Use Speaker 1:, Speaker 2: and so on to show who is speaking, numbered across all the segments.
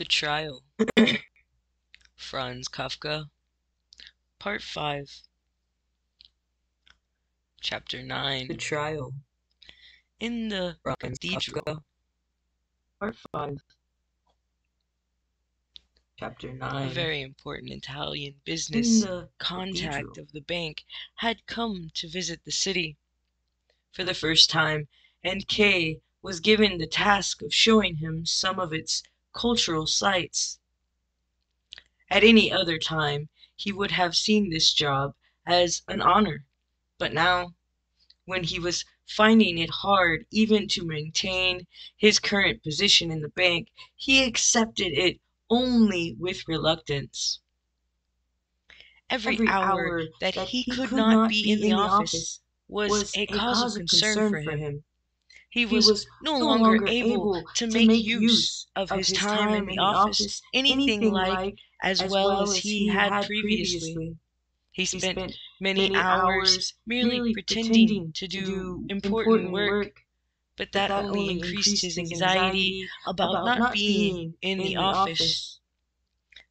Speaker 1: The Trial. Franz Kafka. Part 5. Chapter 9.
Speaker 2: The Trial.
Speaker 1: In the
Speaker 2: Franz
Speaker 1: Cathedral.
Speaker 2: Kafka. Part 5. Chapter 9.
Speaker 1: A very important Italian
Speaker 2: In
Speaker 1: business
Speaker 2: the
Speaker 1: contact
Speaker 2: Cathedral.
Speaker 1: of the bank had come to visit the city for the first time, and Kay was given the task of showing him some of its cultural sites. At any other time, he would have seen this job as an honor, but now, when he was finding it hard even to maintain his current position in the bank, he accepted it only with reluctance. Every hour that he could not be in the office was a cause of concern for him. He was no longer able to make use of his time in the office anything like as well as he had previously. He spent many hours merely pretending to do important work, but that only increased his anxiety about not being in the office.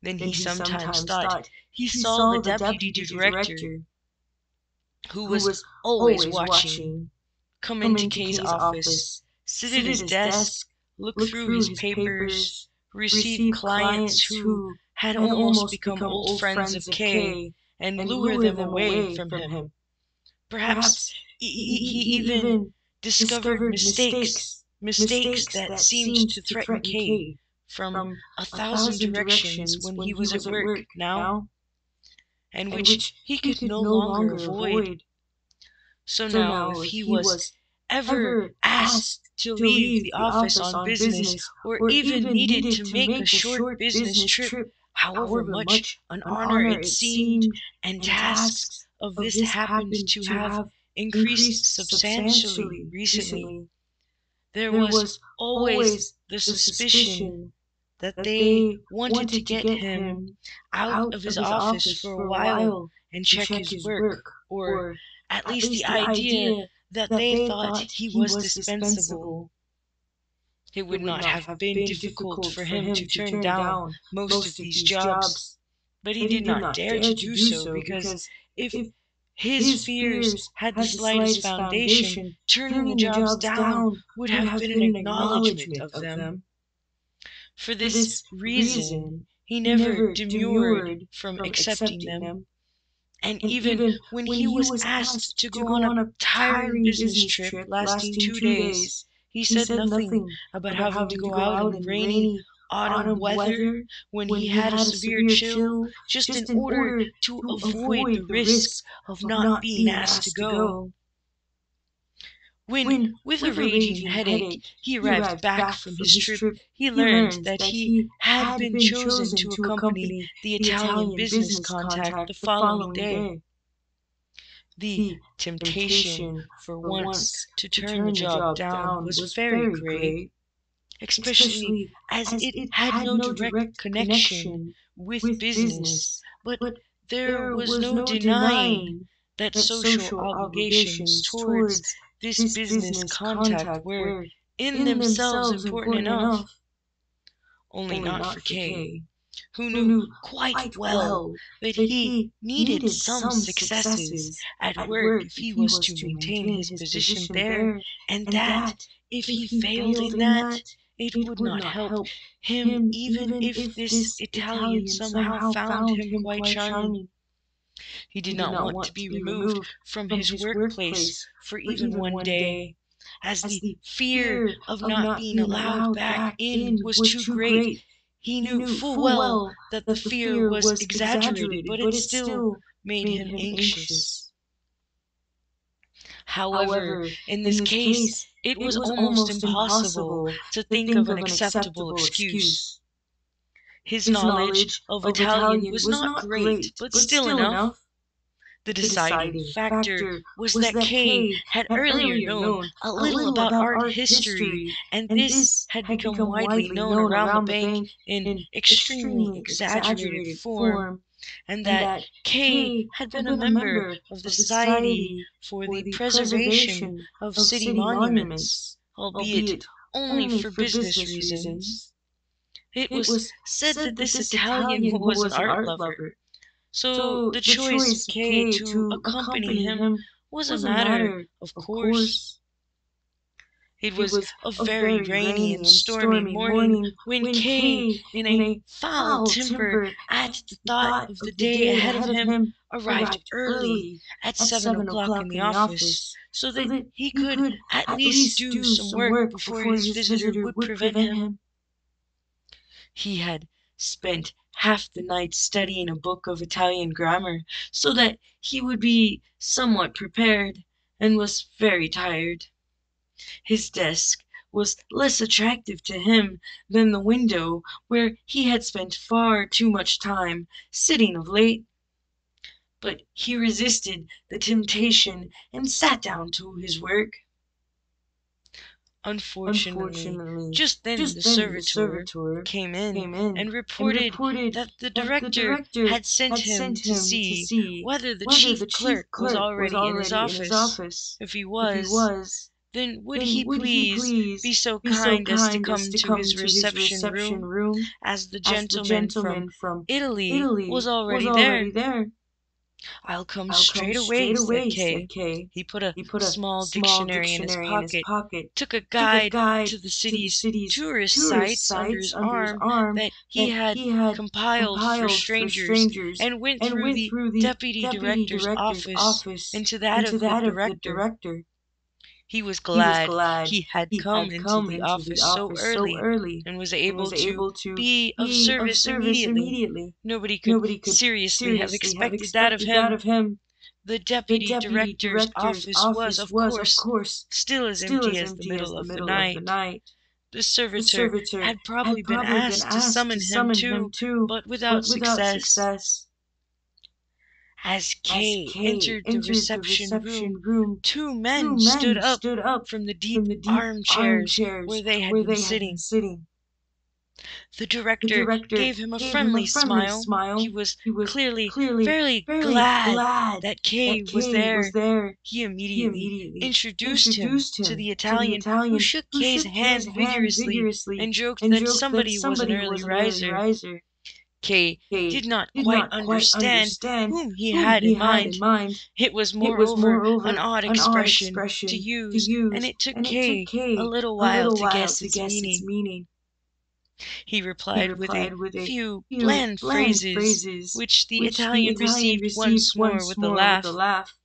Speaker 1: Then he sometimes thought he saw the deputy director, who was always watching, come into Kay's office, sit at his desk, look through his papers, receive clients who had almost become old friends of Kay, and lure them away from him. Perhaps he even discovered mistakes that seemed to threaten Kay from 1,000 directions when he was at work now, and which he could no longer avoid. So now, if he was ever asked to leave the office on business, or even needed to make a short business trip, however much an honor it seemed, and tasks of this happened to have increased substantially recently, there was always the suspicion that they wanted to get him out of his office for a while and check his work, or at least the idea that they thought he was dispensable. It would not have been difficult for him to turn down most of these jobs, but he did not dare to do so, because if his fears had the slightest foundation, turning the jobs down would have been an acknowledgment of them. For this reason, he never demurred from accepting them. And even when he was asked to go on a tiring business trip lasting 2 days, he said nothing about having to go out in rainy autumn weather when he had a severe chill, just in order to avoid the risk of not being asked to go. When, with a raging headache, he arrived back from his trip, he learned that he had been chosen to accompany the Italian business contact the following day. The temptation for once to turn the job down was very great, especially as it had no direct connection with business, but there was no denying that social obligations towards this business contact were in themselves important enough. Only not for Kay, who knew quite well that he needed some successes at work if he was to maintain his position there, and that if he failed in that, it would not help him even if this Italian somehow found him quite charming. He did not want to be removed from his workplace for even one day, as the fear of not being allowed back in was too great. He knew full well that the fear was exaggerated, but it still made him anxious. However, in this case, it was almost impossible to think of an acceptable excuse. His knowledge of Italian was not great, but still enough. The deciding factor was that Kay had earlier known a little about art history, and this had become widely known around the bank in extremely exaggerated form, and that Kay had been a member of the Society for the Preservation of City Monuments, albeit only for business reasons. It was said that this Italian was an art lover, so the choice of Kay to accompany him was a matter of course. It was a very rainy and stormy morning when Kay, in a foul temper at the thought of the day ahead of him, arrived early at 7 o'clock in the office, so that he could at least do some work before his visitor would prevent him. He had spent half the night studying a book of Italian grammar, so that he would be somewhat prepared, and was very tired. His desk was less attractive to him than the window, where he had spent far too much time sitting of late. But he resisted the temptation and sat down to his work. Unfortunately, just then the servitor came in and reported that the director had sent him to see whether the chief clerk was already in his office. If he was, then would he please be so kind as to come to his reception room, as the gentleman from Italy was already there. "I'll come straight away," said Kay. He put a small dictionary in his pocket, took a guide to the city's tourist sites under his arm that he had compiled for strangers, and went through the deputy director's office into that of the director. He was glad he had come into the office so early, and was able to be of service immediately. Nobody could seriously have expected that of him. The deputy director's office was, of course, still as empty as the middle of the night. The servitor had probably been asked to summon him too, but without success. As Kay entered the reception room, two men stood up from the deep armchairs where they had been sitting. The director gave him a friendly smile. He was clearly very glad that Kay was there. He immediately introduced him to the Italian, who shook Kay's hand vigorously and joked that somebody was an early riser. Kay did not quite understand whom he had in mind. It was moreover an odd expression to use, and it took Kay a little while to guess its meaning. He replied with a few bland phrases, which the Italian received once more with a laugh,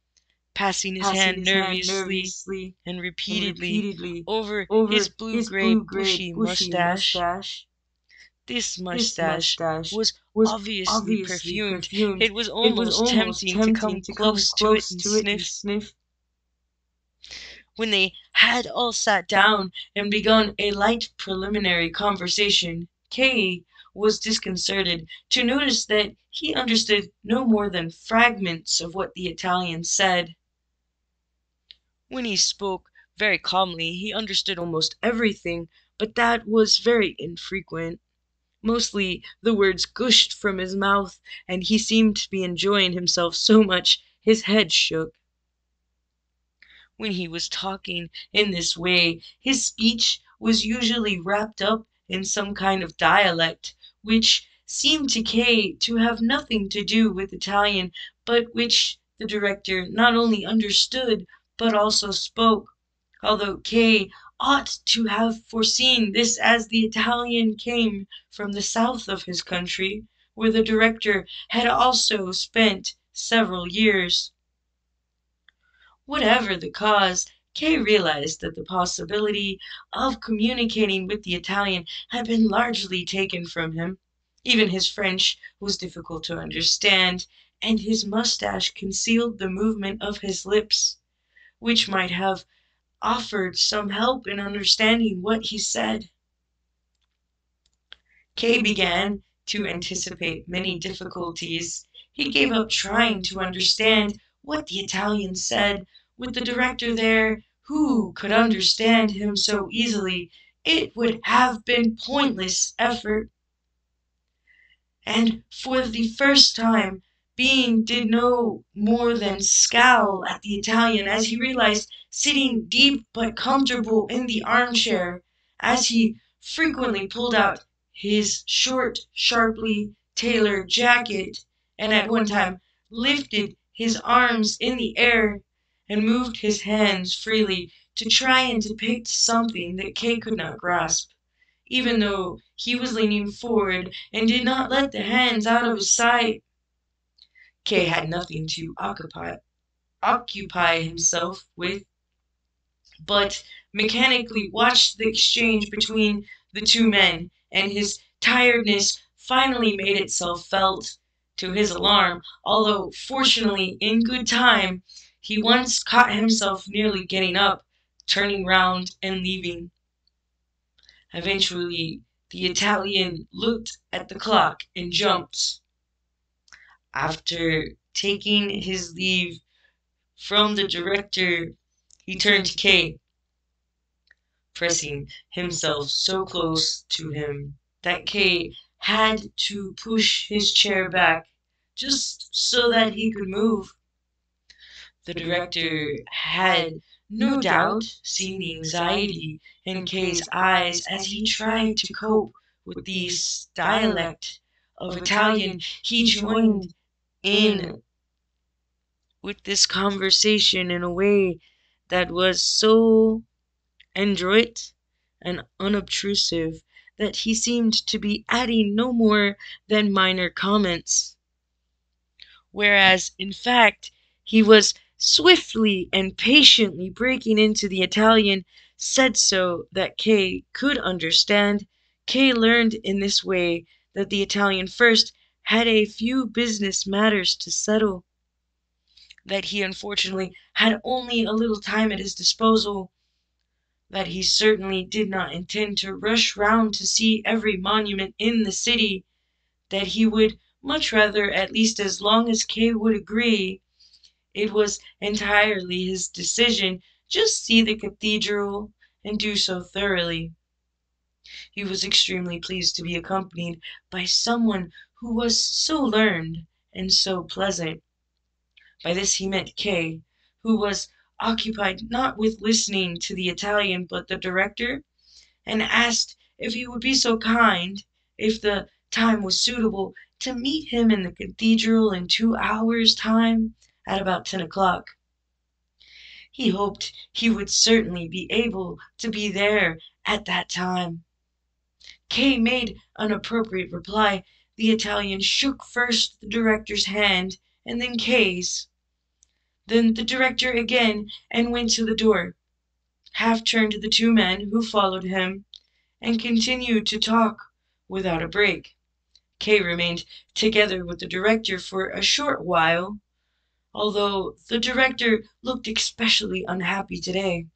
Speaker 1: passing his hand nervously and repeatedly over his blue-gray bushy mustache. This mustache was obviously perfumed. It was almost tempting to come close to it and sniff. When they had all sat down and begun a light preliminary conversation, Kay was disconcerted to notice that he understood no more than fragments of what the Italian said. When he spoke very calmly, he understood almost everything, but that was very infrequent. Mostly the words gushed from his mouth, and he seemed to be enjoying himself so much his head shook. When he was talking in this way, his speech was usually wrapped up in some kind of dialect, which seemed to Kay to have nothing to do with Italian, but which the director not only understood, but also spoke, although Kay ought to have foreseen this, as the Italian came from the south of his country, where the director had also spent several years. Whatever the cause, Kay realized that the possibility of communicating with the Italian had been largely taken from him. Even his French was difficult to understand, and his mustache concealed the movement of his lips, which might have offered some help in understanding what he said. Kay began to anticipate many difficulties. He gave up trying to understand what the Italian said. With the director there, who could understand him so easily, it would have been pointless effort. And for the first time, Bean did no more than scowl at the Italian as he realized, sitting deep but comfortable in the armchair, as he frequently pulled out his short, sharply tailored jacket, and at one time lifted his arms in the air and moved his hands freely to try and depict something that Kay could not grasp, even though he was leaning forward and did not let the hands out of his sight. Kay had nothing to occupy himself with, but mechanically watched the exchange between the two men, and his tiredness finally made itself felt. To his alarm, although fortunately in good time, he once caught himself nearly getting up, turning round, and leaving. Eventually, the Italian looked at the clock and jumped. After taking his leave from the director, he turned to Kay, pressing himself so close to him that Kay had to push his chair back just so that he could move. The director had no doubt seen the anxiety in Kay's eyes as he tried to cope with the dialect of Italian. He joined in with this conversation in a way that was so adroit and unobtrusive that he seemed to be adding no more than minor comments, whereas in fact he was swiftly and patiently breaking into the Italian, said so that Kay could understand. Kay learned in this way that the Italian first had a few business matters to settle, that he unfortunately had only a little time at his disposal, that he certainly did not intend to rush round to see every monument in the city, that he would much rather, at least as long as Kay would agree, it was entirely his decision, just see the cathedral and do so thoroughly. He was extremely pleased to be accompanied by someone who was so learned and so pleasant. By this he meant Kay, who was occupied not with listening to the Italian but the director, and asked if he would be so kind, if the time was suitable, to meet him in the cathedral in 2 hours' time at about 10 o'clock. He hoped he would certainly be able to be there at that time. Kay made an appropriate reply. The Italian shook first the director's hand and then Kay's, then the director again, and went to the door, half turned to the two men who followed him, and continued to talk without a break. Kay remained together with the director for a short while, although the director looked especially unhappy today.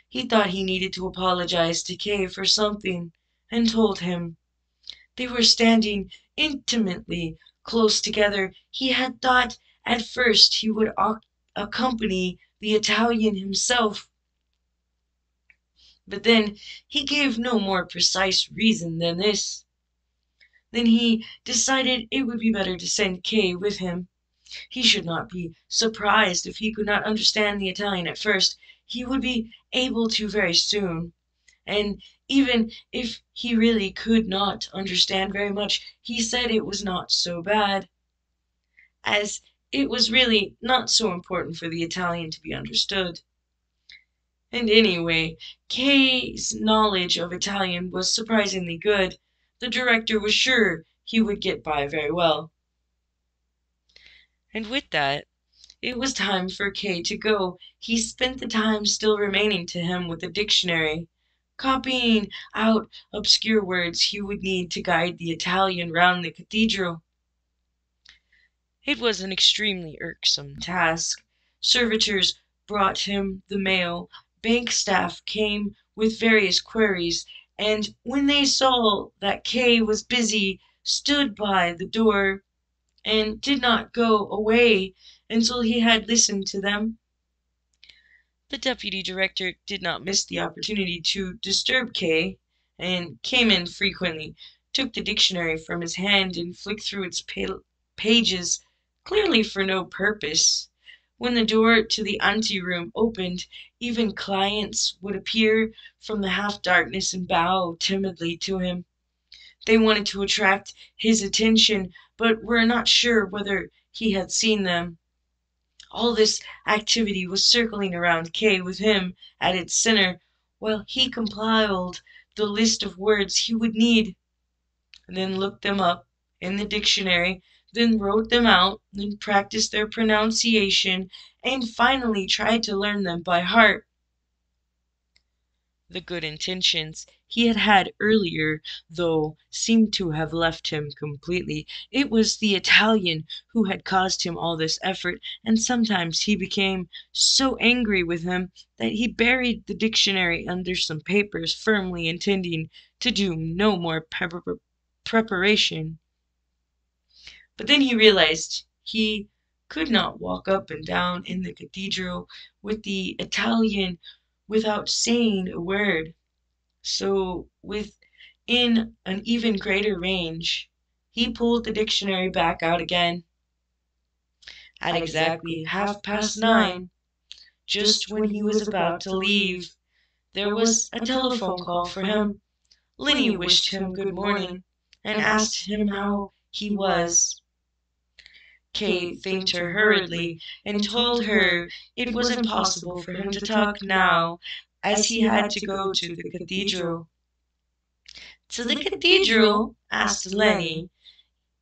Speaker 1: He thought he needed to apologize to Kay for something, and told him. They were standing intimately close together. He had thought at first he would accompany the Italian himself, but then he gave no more precise reason than this. Then he decided it would be better to send Kay with him. He should not be surprised if he could not understand the Italian at first. He would be able to very soon. And even if he really could not understand very much, he said it was not so bad, as it was really not so important for the Italian to be understood. And anyway, Kay's knowledge of Italian was surprisingly good. The director was sure he would get by very well. And with that, it was time for Kay to go. He spent the time still remaining to him with a dictionary, copying out obscure words he would need to guide the Italian round the cathedral. It was an extremely irksome task. Servitors brought him the mail, bank staff came with various queries, and when they saw that Kay was busy, stood by the door and did not go away until he had listened to them. The deputy director did not miss the opportunity to disturb Kay, and came in frequently, took the dictionary from his hand and flicked through its pages, clearly for no purpose. When the door to the ante-room opened, even clients would appear from the half-darkness and bow timidly to him. They wanted to attract his attention, but were not sure whether he had seen them. All this activity was circling around Kay with him at its center, while he compiled the list of words he would need, then looked them up in the dictionary, then wrote them out, then practiced their pronunciation, and finally tried to learn them by heart. The good intentions he had had earlier, though, seemed to have left him completely. It was the Italian who had caused him all this effort, and sometimes he became so angry with him that he buried the dictionary under some papers, firmly intending to do no more preparation. But then he realized he could not walk up and down in the cathedral with the Italian without saying a word. So, within an even greater range, he pulled the dictionary back out again. At exactly 9:30, just when he was about to leave, there was a telephone call for him. Lenny wished him good morning and asked him how he was. Kay thanked her hurriedly and told her it was impossible for him to talk now, as he had to go to the cathedral. "To the cathedral?" asked Lenny.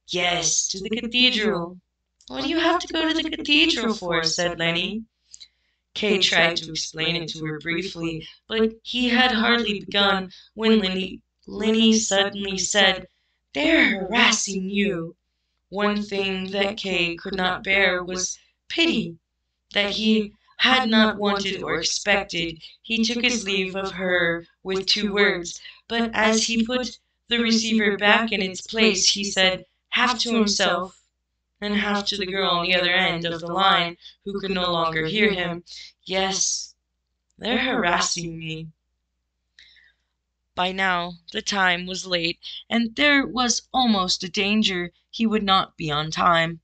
Speaker 1: "Yes, to the cathedral." "What do you have to go to the cathedral for?" said Lenny. Kay tried to explain it to her briefly, but he had hardly begun when Lenny suddenly said, "They're harassing you." One thing that Kay could not bear was pity. That he had not wanted or expected. He took his leave of her with 2 words, but as he put the receiver back in its place, he said, half to himself and half to the girl on the other end of the line, who could no longer hear him, "Yes, they're harassing me." By now the time was late, and there was almost a danger he would not be on time.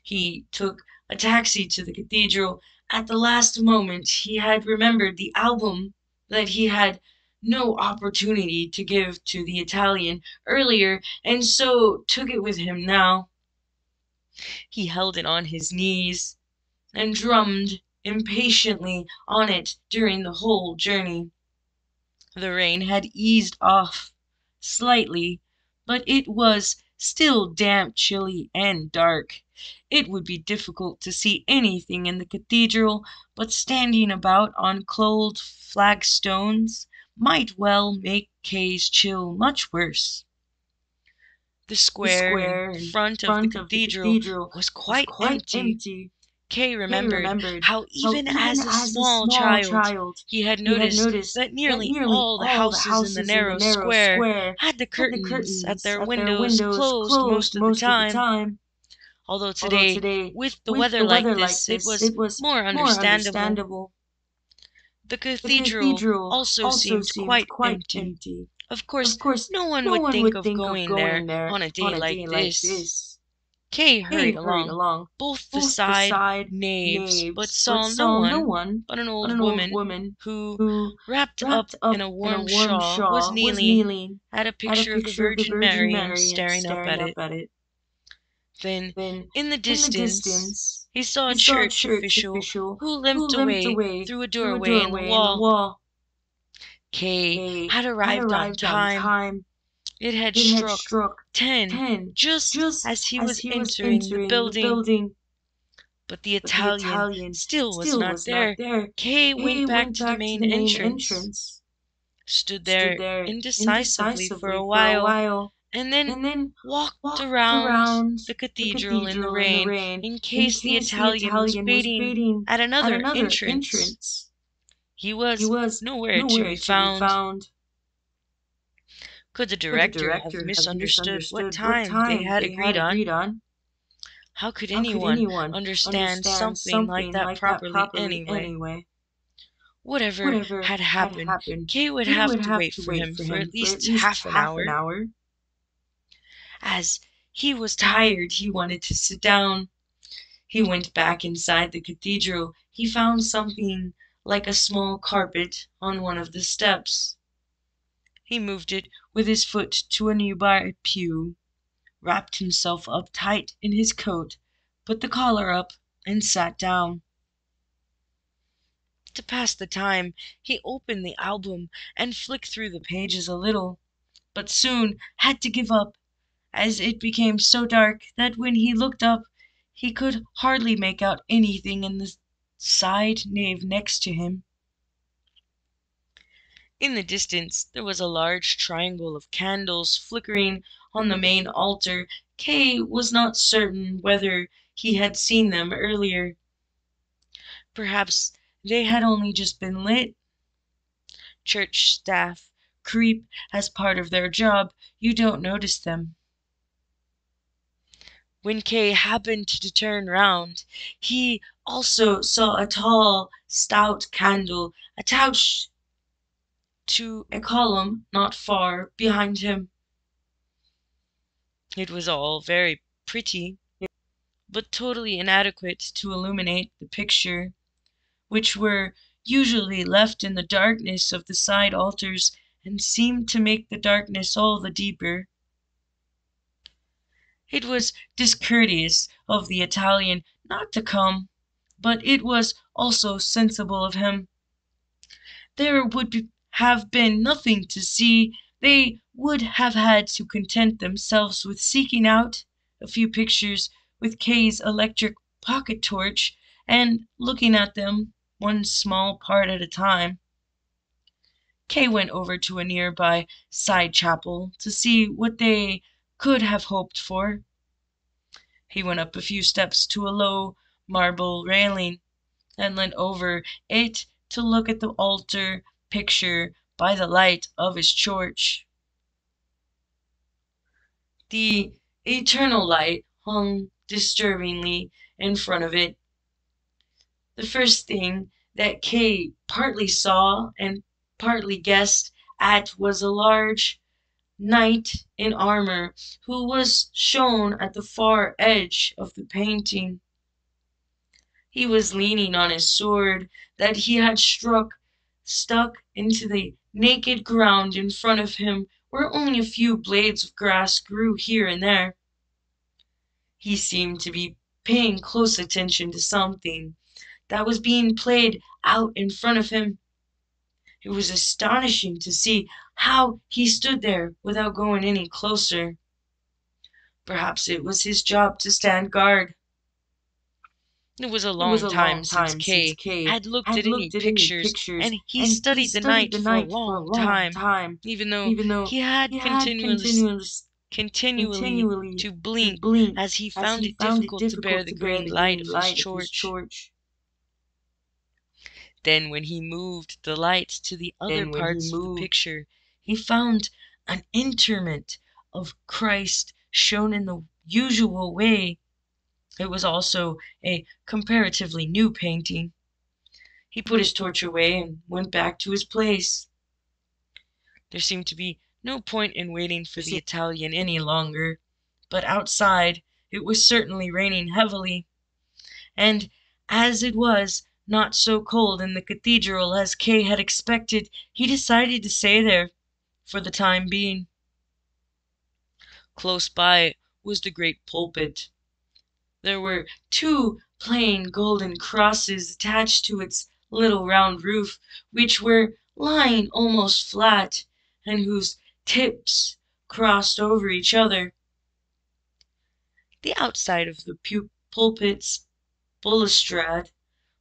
Speaker 1: He took a taxi to the cathedral. At the last moment he had remembered the album that he had no opportunity to give to the Italian earlier, and so took it with him now. He held it on his knees and drummed impatiently on it during the whole journey. The rain had eased off slightly, but it was still damp, chilly, and dark. It would be difficult to see anything in the cathedral, but standing about on cold flagstones might well make Kay's chill much worse. The square in front of the cathedral was quite empty. Kay remembered how even as a small child he had noticed that nearly all the houses in the narrow square had the curtains at their windows closed most of the time. Although today, with the weather like this, it was more understandable. The cathedral also seemed quite empty. Of course, no one would think of going there on a day like this. Kay hurried along, both the side naves, but saw no one but an old woman who, wrapped up in a warm shawl, was kneeling at a picture of the Virgin Mary and staring up at it. Then, in the distance, he saw a church official who limped away through a doorway in the wall. Kay had arrived on time. It had struck 10 just as he was entering the building. But the Italian still was not there. Kay went back to the main entrance, stood there indecisively for a while, and then walked around the cathedral in the rain in case the Italian was waiting at another entrance. He was nowhere to be found. Could the director have misunderstood what time they had agreed on? How could anyone understand something like that properly anyway? Whatever had happened, Kay would have to wait for him for at least half an hour. As he was tired, he wanted to sit down. He went back inside the cathedral. He found something like a small carpet on one of the steps. He moved it with his foot to a nearby pew, wrapped himself up tight in his coat, put the collar up, and sat down. To pass the time, he opened the album and flicked through the pages a little, but soon had to give up, as it became so dark that when he looked up he could hardly make out anything in the side nave next to him. In the distance there was a large triangle of candles flickering on the main altar. Kay was not certain whether he had seen them earlier. Perhaps they had only just been lit. Church staff creep as part of their job. You don't notice them. When Kay happened to turn round, he also saw a tall, stout candle attached to a column not far behind him. It was all very pretty, but totally inadequate to illuminate the picture, which were usually left in the darkness of the side altars and seemed to make the darkness all the deeper. It was discourteous of the Italian not to come, but it was also sensible of him. There would have been nothing to see. They would have had to content themselves with seeking out a few pictures with Kay's electric pocket torch and looking at them one small part at a time. Kay went over to a nearby side chapel to see what they could have hoped for. He went up a few steps to a low marble railing and leant over it to look at the altar picture by the light of his torch. The eternal light hung disturbingly in front of it. The first thing that Kay partly saw and partly guessed at was a large knight in armor who was shown at the far edge of the painting. He was leaning on his sword that he had stuck into the naked ground in front of him, where only a few blades of grass grew here and there. He seemed to be paying close attention to something that was being played out in front of him. It was astonishing to see how he stood there without going any closer. Perhaps it was his job to stand guard. It was a long time since Kay had looked at any pictures, and he studied the night for a long time, even though he had continually to blink as he found it difficult to bear the green light of his torch. Then when he moved the light to the other parts of the picture, he found an interment of Christ shown in the usual way. It was also a comparatively new painting. He put his torch away and went back to his place. There seemed to be no point in waiting for the Italian any longer, but outside it was certainly raining heavily, and as it was not so cold in the cathedral as Kay had expected, he decided to stay there for the time being. Close by was the great pulpit. There were two plain golden crosses attached to its little round roof, which were lying almost flat, and whose tips crossed over each other. The outside of the pulpit's balustrade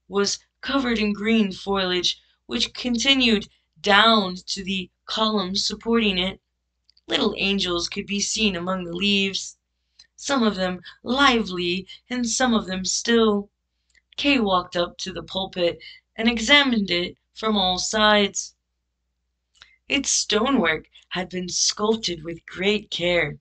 Speaker 1: was covered in green foliage, which continued down to the columns supporting it. Little angels could be seen among the leaves, some of them lively and some of them still. Kay walked up to the pulpit and examined it from all sides. Its stonework had been sculpted with great care.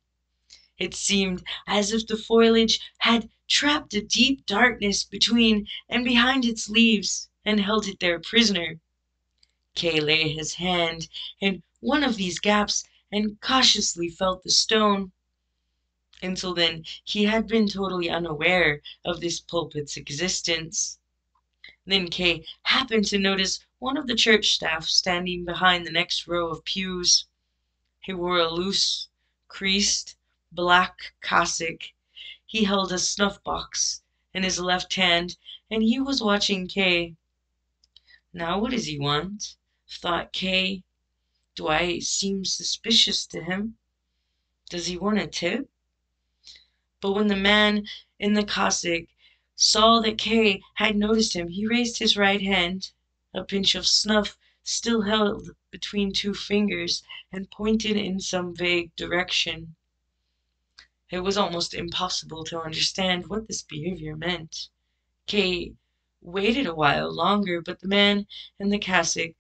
Speaker 1: It seemed as if the foliage had trapped a deep darkness between and behind its leaves and held it there prisoner. Kay laid his hand in one of these gaps and cautiously felt the stone. Until then he had been totally unaware of this pulpit's existence. Then Kay happened to notice one of the church staff standing behind the next row of pews. He wore a loose, creased, black cassock. He held a snuff-box in his left hand, and he was watching Kay. Now what does he want? Thought Kay. Do I seem suspicious to him? Does he want a tip? But when the man in the cassock saw that Kay had noticed him, he raised his right hand, a pinch of snuff still held between two fingers, and pointed in some vague direction. It was almost impossible to understand what this behavior meant. Kay waited a while longer, but the man in the cassock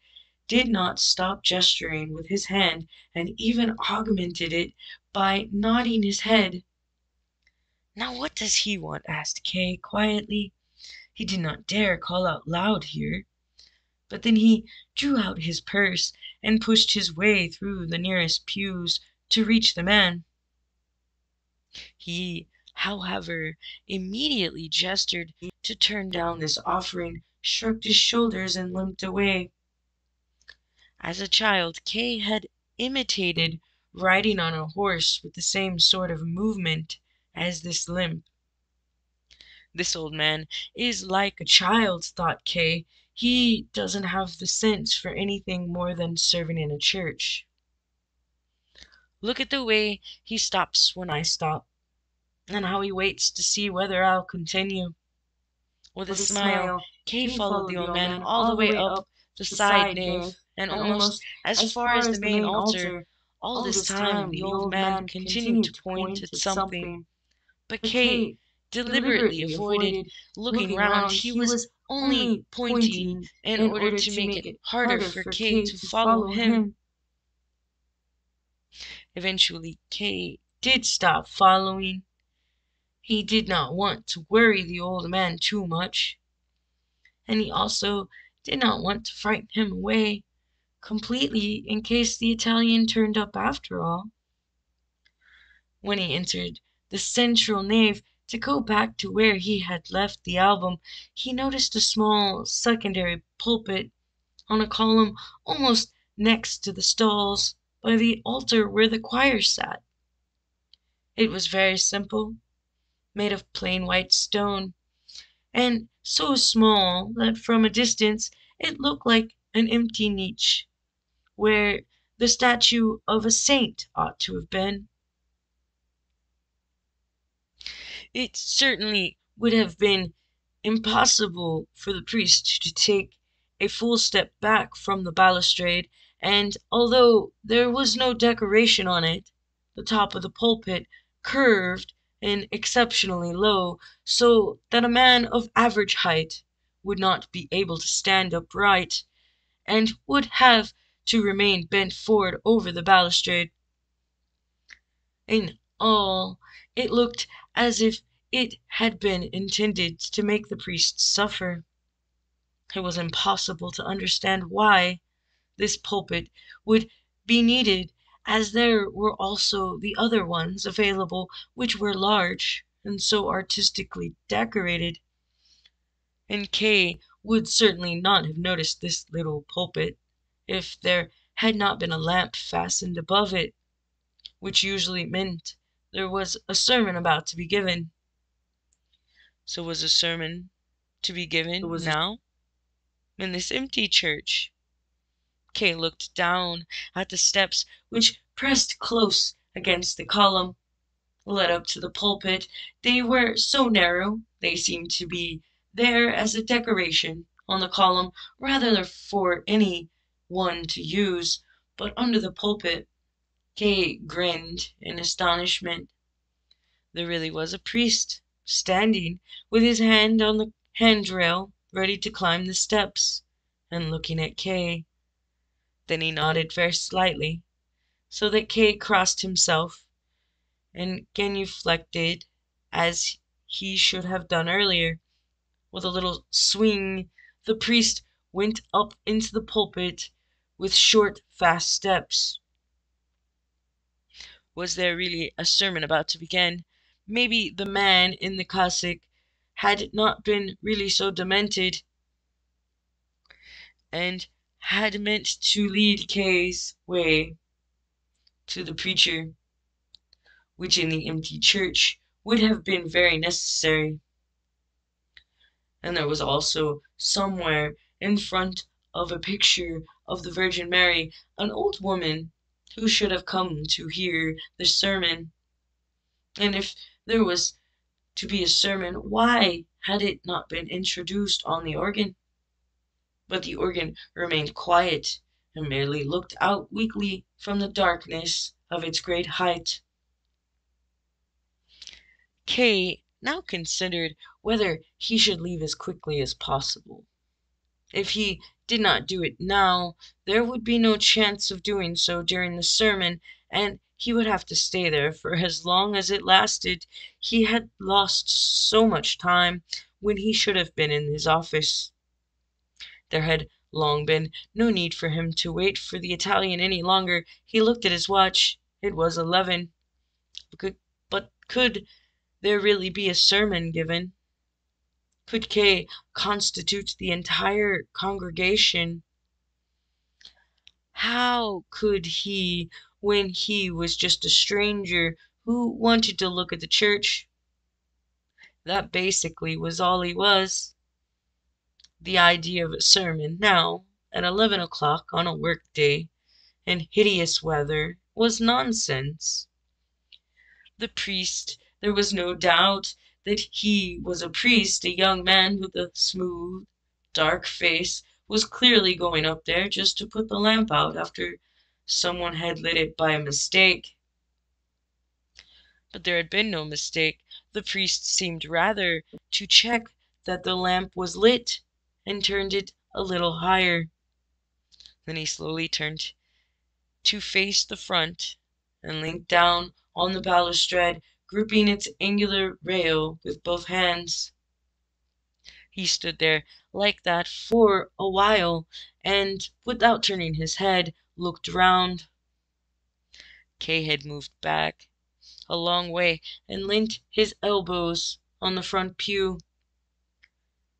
Speaker 1: did not stop gesturing with his hand, and even augmented it by nodding his head. "Now what does he want?" asked Kay quietly. He did not dare call out loud here. But then he drew out his purse and pushed his way through the nearest pews to reach the man. He, however, immediately gestured to turn down this offering, shrugged his shoulders, and limped away. As a child, Kay had imitated riding on a horse with the same sort of movement as this limp. This old man is like a child, thought Kay. He doesn't have the sense for anything more than serving in a church. Look at the way he stops when I stop, and how he waits to see whether I'll continue. With a smile, Kay followed the old man all the way up the side nave, and almost as far as the main altar. All this time the old man continued to point at something, but Kay deliberately avoided looking round. He was only pointing in order to make it harder for Kay to follow him. Eventually, Kay did stop following. He did not want to worry the old man too much, and he also did not want to frighten him away completely in case the Italian turned up after all. When he entered the central nave to go back to where he had left the album, he noticed a small secondary pulpit on a column almost next to the stalls by the altar where the choir sat. It was very simple, made of plain white stone, and so small that from a distance it looked like an empty niche, where the statue of a saint ought to have been. It certainly would have been impossible for the priest to take a full step back from the balustrade, and although there was no decoration on it, the top of the pulpit curved and exceptionally low, so that a man of average height would not be able to stand upright, and would have to remain bent forward over the balustrade. In all, it looked as if it had been intended to make the priest suffer. It was impossible to understand why this pulpit would be needed, as there were also the other ones available, which were large and so artistically decorated. And Kay would certainly not have noticed this little pulpit if there had not been a lamp fastened above it, which usually meant there was a sermon about to be given. So was a sermon to be given now in this empty church? Kay looked down at the steps, which pressed close against the column, led up to the pulpit. They were so narrow they seemed to be there as a decoration on the column rather for any one to use. But under the pulpit, Kay grinned in astonishment. There really was a priest standing with his hand on the handrail, ready to climb the steps, and looking at Kay. Then he nodded very slightly, so that Kay crossed himself and genuflected as he should have done earlier. With a little swing, the priest went up into the pulpit with short, fast steps. Was there really a sermon about to begin? Maybe the man in the cassock had not been really so demented, and had meant to lead Kay's way. to the preacher, which in the empty church would have been very necessary. And there was also somewhere in front of a picture of the Virgin Mary an old woman who should have come to hear the sermon. And if there was to be a sermon, why had it not been introduced on the organ? But the organ remained quiet and merely looked out weakly from the darkness of its great height. Kay now considered whether he should leave as quickly as possible. If he did not do it now, there would be no chance of doing so during the sermon, and he would have to stay there for as long as it lasted. He had lost so much time when he should have been in his office. There had long been no need for him to wait for the Italian any longer. He looked at his watch. It was 11. But could there really be a sermon given? Could Kay constitute the entire congregation? How could he, when he was just a stranger who wanted to look at the church? That basically was all he was. The idea of a sermon now, at 11 o'clock on a work day, in hideous weather, was nonsense. The priest, there was no doubt that he was a priest, a young man with a smooth, dark face, was clearly going up there just to put the lamp out after someone had lit it by mistake. But there had been no mistake. The priest seemed rather to check that the lamp was lit and turned it a little higher. Then he slowly turned to face the front and leaned down on the balustrade, gripping its angular rail with both hands. He stood there like that for a while, and without turning his head, looked round. Kay had moved back a long way and leant his elbows on the front pew.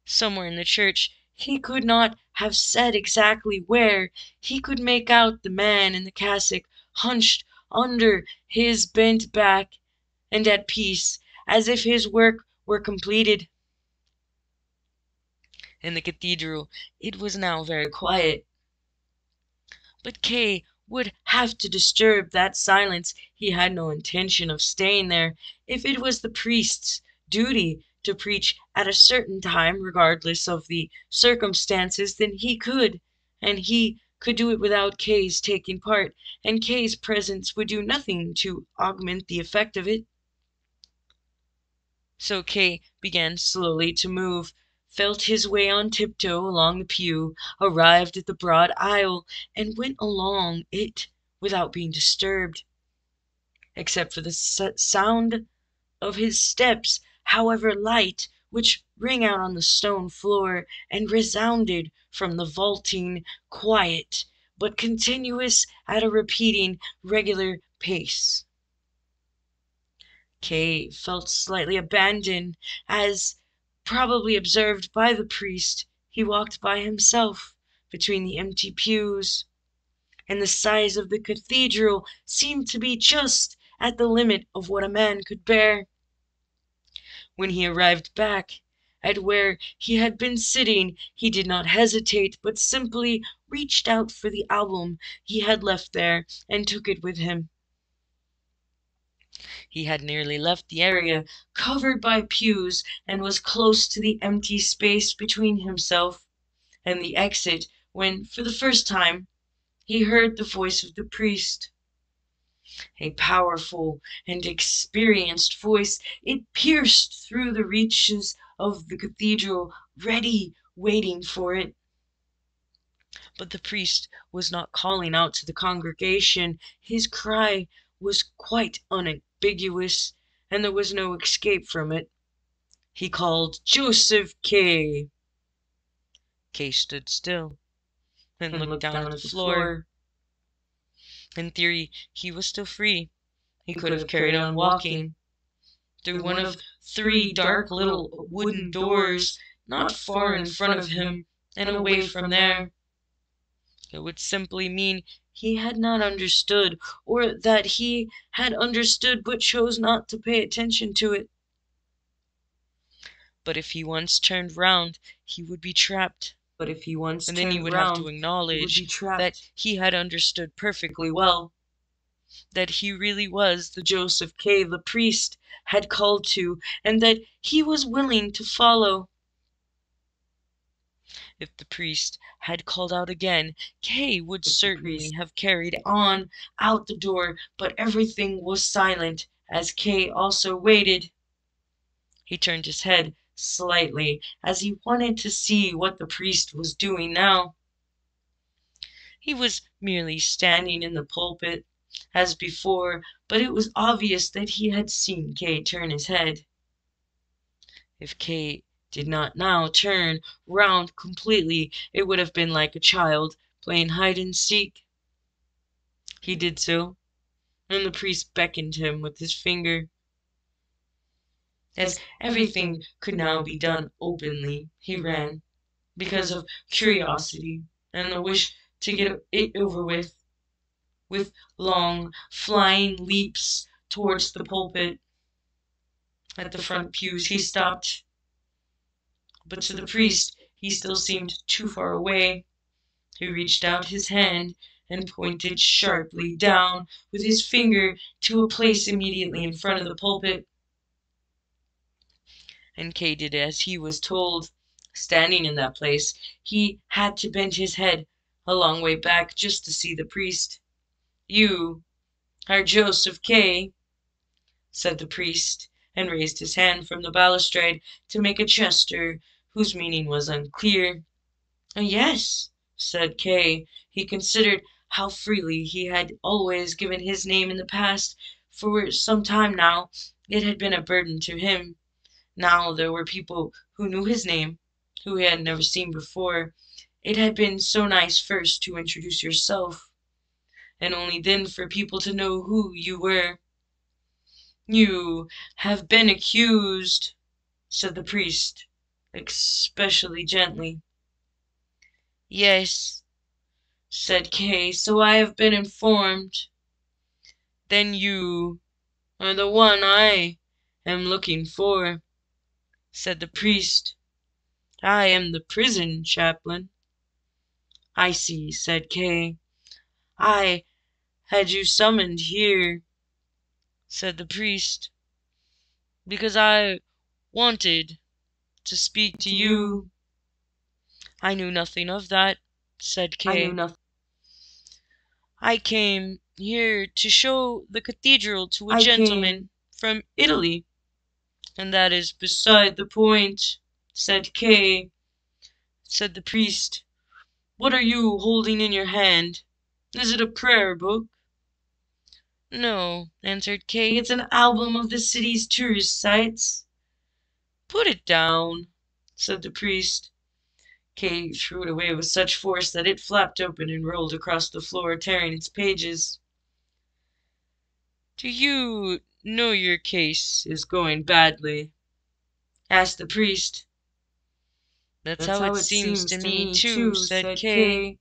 Speaker 1: Somewhere in the church, he could not have said exactly where, he could make out the man in the cassock hunched under his bent back and at peace, as if his work were completed. In the cathedral it was now very quiet. But Kay would have to disturb that silence. He had no intention of staying there. If it was the priest's duty to preach at a certain time, regardless of the circumstances, then he could, and he could do it without Kay's taking part, and Kay's presence would do nothing to augment the effect of it. So Kay began slowly to move, felt his way on tiptoe along the pew, arrived at the broad aisle, and went along it without being disturbed, except for the sound of his steps, however light, which rang out on the stone floor and resounded from the vaulting, quiet, but continuous at a repeating, regular pace. Kay felt slightly abandoned, as probably observed by the priest. He walked by himself between the empty pews, and the size of the cathedral seemed to be just at the limit of what a man could bear. When he arrived back at where he had been sitting, he did not hesitate, but simply reached out for the album he had left there and took it with him. He had nearly left the area covered by pews and was close to the empty space between himself and the exit when, for the first time, he heard the voice of the priest. A powerful and experienced voice, it pierced through the reaches of the cathedral, ready, waiting for it. But the priest was not calling out to the congregation. His cry was quite unambiguous, and there was no escape from it. He called, "Joseph Kay." Kay stood still and looked down at the floor. In theory, he was still free. He could have carried on walking through one of 3 dark little wooden doors not far in front of him and away from there. It would simply mean he had not understood, or that he had understood but chose not to pay attention to it. But if he once turned round, he would be trapped. And then he would have to acknowledge that he had understood perfectly well, that he really was the Joseph K. the priest had called to, and that he was willing to follow. If the priest had called out again, K. would certainly have carried on out the door, but everything was silent as K. also waited. He turned his head slightly as he wanted to see what the priest was doing now. He was merely standing in the pulpit as before, but it was obvious that he had seen K. turn his head. If K. did not now turn round completely, it would have been like a child playing hide and seek. He did so, and the priest beckoned him with his finger. As everything could now be done openly, he ran, because of curiosity and the wish to get it over with long flying leaps towards the pulpit. At the front pews he stopped, but to the priest he still seemed too far away. He reached out his hand and pointed sharply down with his finger to a place immediately in front of the pulpit. And K. did as he was told. Standing in that place, he had to bend his head a long way back just to see the priest. "You are Joseph K.," said the priest, and raised his hand from the balustrade to make a gesture whose meaning was unclear. "Yes," said K. He considered how freely he had always given his name in the past. For some time now it had been a burden to him. Now there were people who knew his name, who he had never seen before. It had been so nice first to introduce yourself, and only then for people to know who you were. "You have been accused," said the priest, especially gently. "Yes," said K., "so I have been informed." "Then you are the one I am looking for," said the priest. "I am the prison chaplain." "I see," said K. "I had you summoned here," said the priest, "because I wanted to speak to you." "I knew nothing of that," said K. "I came here to show the cathedral to a gentleman from Italy." "And that is beside the point," said K. Said the priest, "What are you holding in your hand? Is it a prayer book?" "No," answered K. "It's an album of the city's tourist sites." "Put it down," said the priest. K. threw it away with such force that it flapped open and rolled across the floor, tearing its pages. "Do you know your case is going badly?" asked the priest. "That's how it seems to me, too," said K.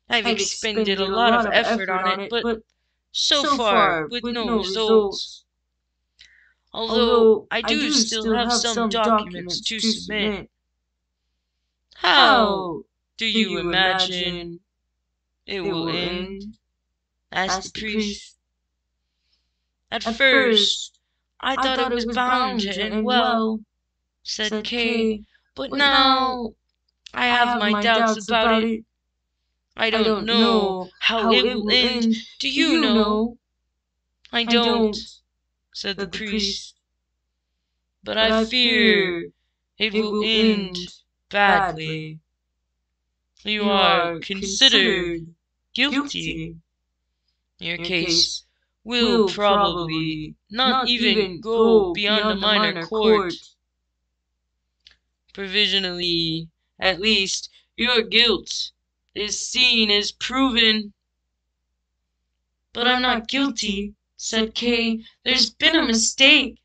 Speaker 1: "I've expended a lot of effort on it, but so far with no results. Although I do still have some documents to submit." "How do you imagine it will end?" asked the priest. "At first I thought it was bound to end well," said K. "But now I have my doubts about it. I don't know how it will end. Do you know?" "I don't," said the priest. "But I fear it will end badly. You are considered guilty. Your case will probably not even go beyond a minor court. Provisionally, at least, your guilt is seen as proven." "But I'm not guilty," said K. "There's been a mistake.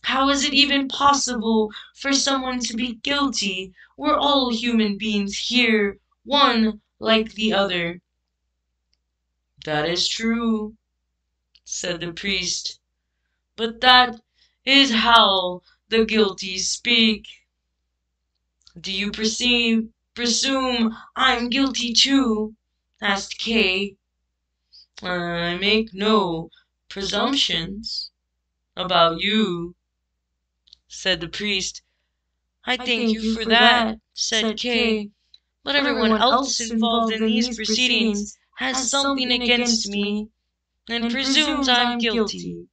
Speaker 1: How is it even possible for someone to be guilty? We're all human beings here, one like the other." "That is true," said the priest, "but that is how the guilty speak." "Do you presume I'm guilty too?" asked Kay. "I make no presumptions about you," said the priest. "I thank you for that," said Kay, "but everyone else involved in these proceedings has something against me, and presumes I'm guilty.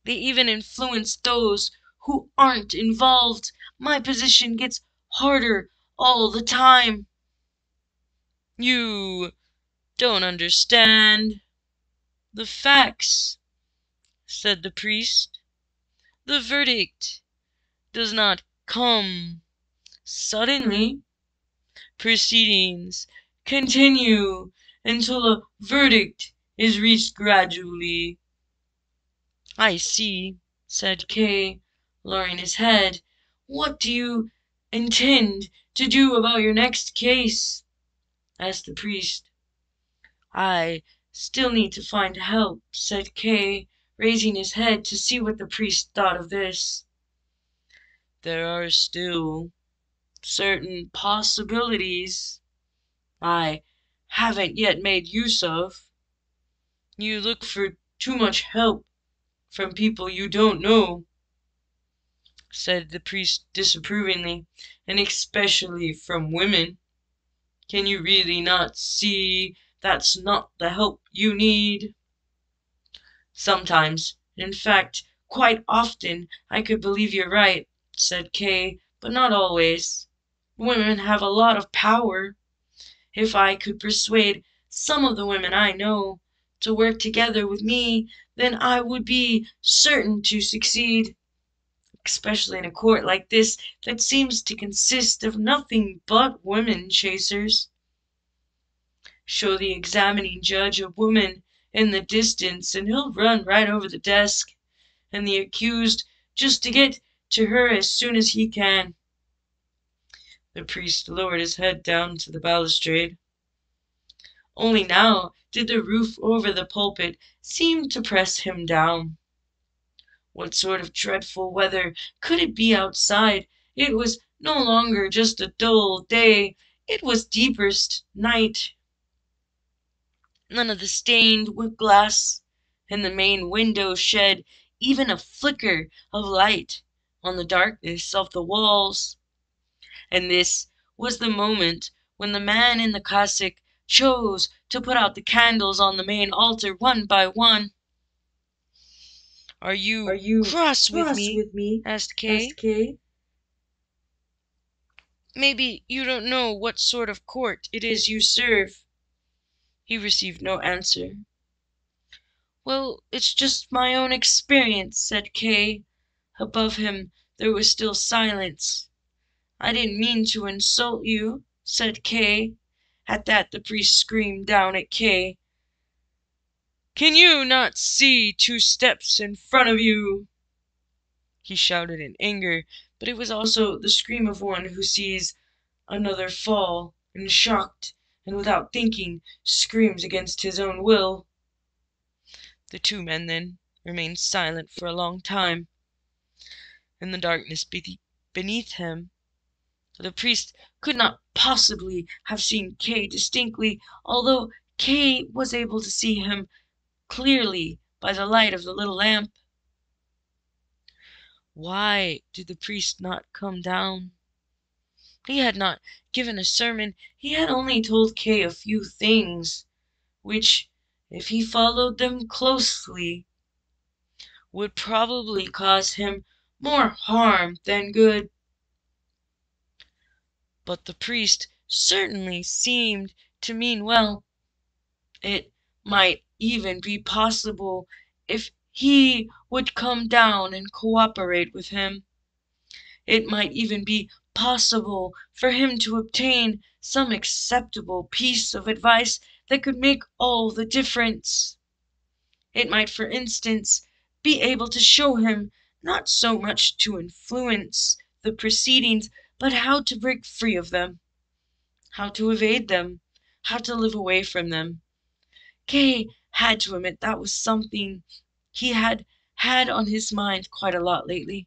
Speaker 1: They even influence those who aren't involved. My position gets harder all the time." "You don't understand the facts," said the priest. "The verdict does not come suddenly. Proceedings continue until a verdict is reached gradually." "I see," said Kay, lowering his head. "What do you intend to do about your next case?" asked the priest. "I still need to find help," said Kay, raising his head to see what the priest thought of this. "There are still certain possibilities I haven't yet made use of. You look for too much help from people you don't know," said the priest disapprovingly, "and especially from women. Can you really not see that's not the help you need?" "Sometimes, in fact, quite often, I could believe you're right," said Kay, "but not always. Women have a lot of power. If I could persuade some of the women I know to work together with me, then I would be certain to succeed, especially in a court like this that seems to consist of nothing but women chasers. Show the examining judge a woman in the distance, and he'll run right over the desk and the accused just to get to her as soon as he can." The priest lowered his head down to the balustrade. Only now did the roof over the pulpit seem to press him down. What sort of dreadful weather could it be outside? It was no longer just a dull day, it was deepest night. None of the stained glass in the main window shed even a flicker of light on the darkness of the walls. And this was the moment when the man in the cassock chose to put out the candles on the main altar one by one. "Are you cross with me?" asked Kay. "Maybe you don't know what sort of court it is you serve." He received no answer. "Well, it's just my own experience," said Kay. Above him there was still silence. "I didn't mean to insult you," said Kay. At that the priest screamed down at Kay. "Can you not see 2 steps in front of you?" He shouted in anger, but it was also the scream of one who sees another fall, and shocked, and without thinking, screams against his own will. The 2 men then remained silent for a long time. In the darkness beneath him, the priest could not possibly have seen Kay distinctly, although Kay was able to see him clearly by the light of the little lamp. Why did the priest not come down? He had not given a sermon. He had only told Kay a few things, which, if he followed them closely, would probably cause him more harm than good. But the priest certainly seemed to mean well. It might even be possible, if he would come down and cooperate with him, it might even be possible for him to obtain some acceptable piece of advice that could make all the difference. It might, for instance, be able to show him not so much to influence the proceedings, but how to break free of them, how to evade them, how to live away from them. Kay had to admit that was something he had on his mind quite a lot lately.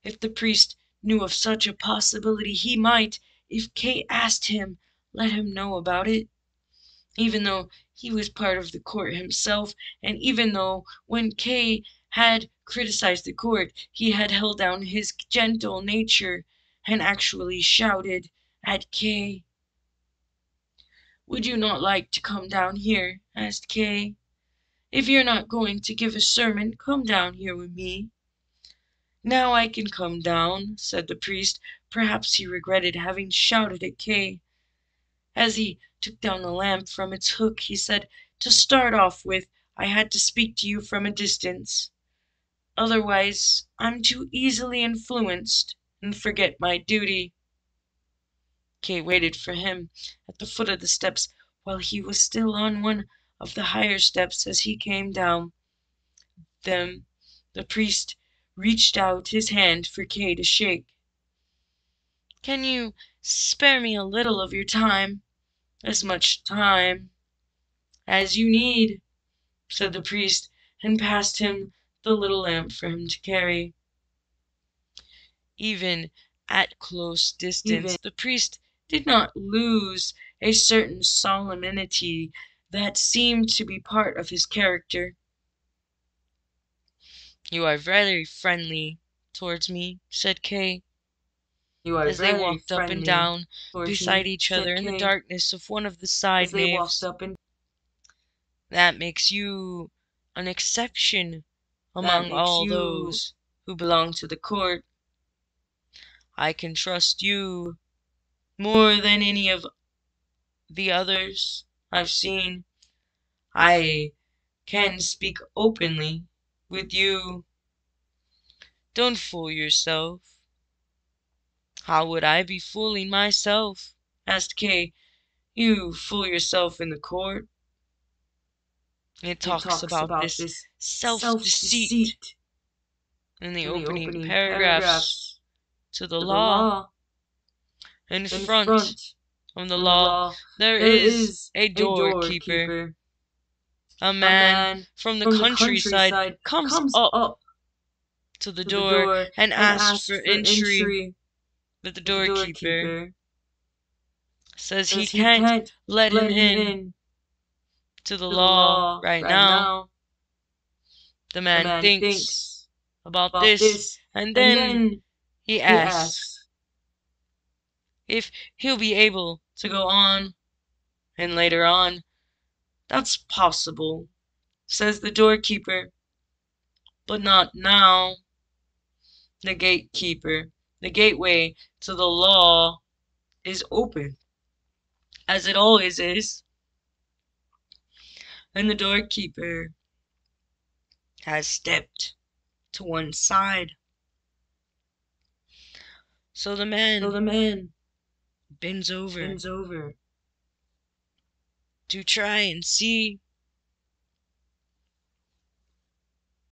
Speaker 1: If the priest knew of such a possibility, he might, if Kay asked him, let him know about it. Even though he was part of the court himself, and even though when Kay had criticized the court, he had held down his gentle nature and actually shouted at Kay. "Would you not like to come down here?" asked Kay. "If you're not going to give a sermon, come down here with me." "Now I can come down," said the priest. Perhaps he regretted having shouted at Kay. As he took down the lamp from its hook, he said, "To start off with, I had to speak to you from a distance. Otherwise, I'm too easily influenced and forget my duty." Kay waited for him at the foot of the steps while he was still on one of the higher steps. As he came down them, the priest reached out his hand for Kay to shake. "Can you spare me a little of your time? As much time as you need," said the priest, and passed him the little lamp for him to carry. Even at close distance, the priest did not lose a certain solemnity that seemed to be part of his character. "You are very friendly towards me," said Kay, as they walked up and down beside each other in the darkness of one of the side naves. "That makes you an exception among all those who belong to the court. I can trust you more than any of the others I've seen. I can speak openly with you." "Don't fool yourself." "How would I be fooling myself?" asked Kay. "You fool yourself in the court. It talks about this self-deceit in the opening paragraphs to the law. In front of the law there is a doorkeeper. A man from the countryside comes up to the door and asks for entry, but the doorkeeper says he can't let him in to the law right now. The man thinks about this, and then he asks if he'll be able to go on, and later on, 'That's possible,' says the doorkeeper, 'but not now. The gatekeeper, the gateway to the law, is open, as it always is, and the doorkeeper has stepped to one side.' So the man bends over to try and see